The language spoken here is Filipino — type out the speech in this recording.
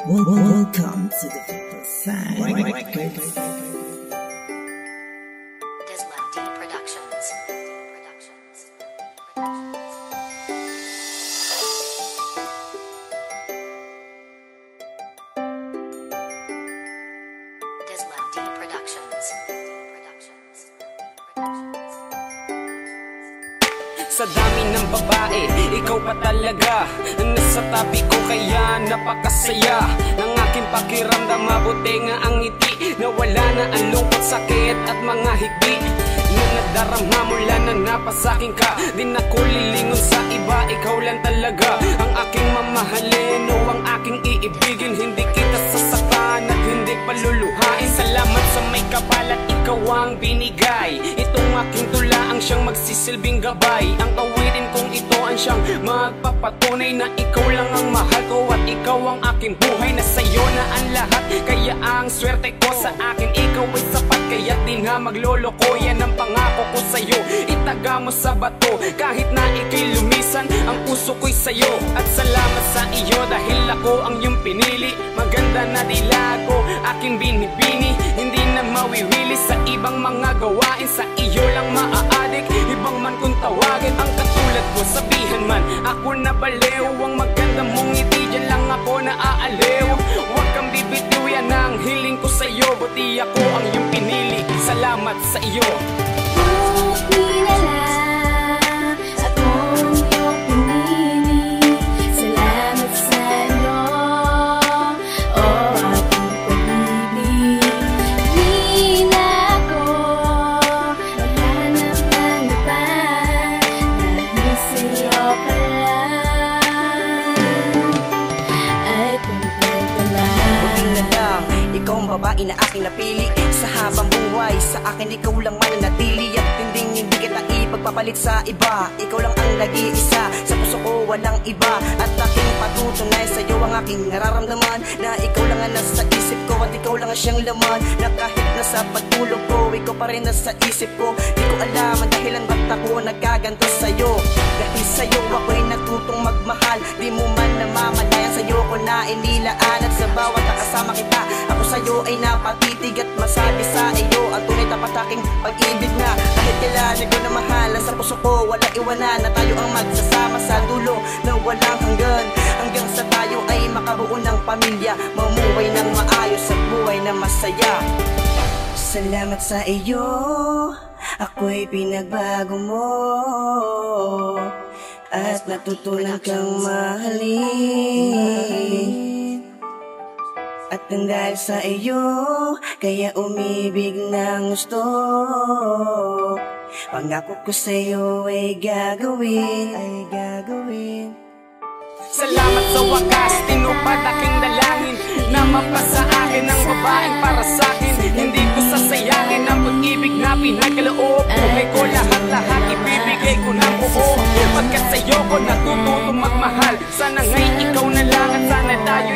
Welcome to the people side. Dislam D Productions. Dislam D Productions. Sa dami ng babae, ikaw pa talaga nasa tabi ko kaya napakasaya ng aking pakiramdam. Mabuti nga ang ngiti, nawala na ang lungkot, sakit at mga higbi na nadarama mula na napasakin ka. Di na ko lilingon sa iba, ikaw lang talaga ang aking mamahalin o ang aking iibigin. Hindi kita sasaktan at hindi paluluhain. Salamat sa may kapal at ikaw ang binigay. Itong aking tula ang siyang magsisilbing gabay. Ang awitin kong ito ang siyang magpapatunay na ikaw lang ang mahal ko at ikaw ang aking buhay. Na sa'yo na ang lahat, kaya ang swerte ko sa akin ikaw ay sapat. Kaya di na magloloko, yan ang pangako ko sa'yo. Itaga mo sa bato, kahit na ika'y lumisan, ang puso ko'y sa'yo. At salamat sa iyo dahil ako ang iyong pinili. Maganda na dilago, aking binibini. Hindi na mawiwili sa ibang mga gawain. Sa iyo lang maaadik, ibang man kung tawagin. Ang katulad ko sabihan man, ako na baliw. Ang maganda mong ngiti, dyan lang ako naaaliw. Huwag kang bibitiw, yan ang hiling ko sa'yo. Buti ako ang iyong pinili, salamat sa iyo. Ikaw ang babae na aking napili sa habang buhay. Sa akin ikaw lang mananatili at hindi kita ipagpapalit sa iba. Ikaw lang ang nag-iisa, sa puso ko walang iba. At aking patutunay sa iyo ang aking nararamdaman, na ikaw lang ang nasa isip ko at ikaw lang ang siyang laman. Na kahit nasa pagtulog ko, ikaw pa rin nasa isip ko. Di ko alam ang dahilan ba't ako nagkaganto sa'yo. Dahil sa'yo ako'y natutong magmahal. Di mo man namamalayan, sa'yo ko na inilaan. At sa bawat nakasama kita, ako sa'yo ay napatitig at masabi sa iyo ang tunay tapat aking pag-ibig na kahit kailan ko na mahal. Sa puso ko wala iwanan, na tayo ang magsasama sa dulo na walang hanggan. Hanggang sa tayo ay makabuo ng pamilya, mamuhay ng maayos at buhay na masaya. Salamat sa iyo, ako'y pinagbago mo at natutunan kang mahalin. At nang dahil sa iyo, kaya umibig ng gusto. Pangako ko sa'yo ay gagawin. Salamat sa wakas, tinupad aking dalangin na mapasa akin ang babaeng para sa'kin. Hindi ko sasayangin ang pag-ibig na pinagkaloob. Buhay ko lahat-lahat, ibibigay ko ng buo. Pagkat sa'yo ko natututong magmahal, sana nga'y ikaw na lang at sana tayo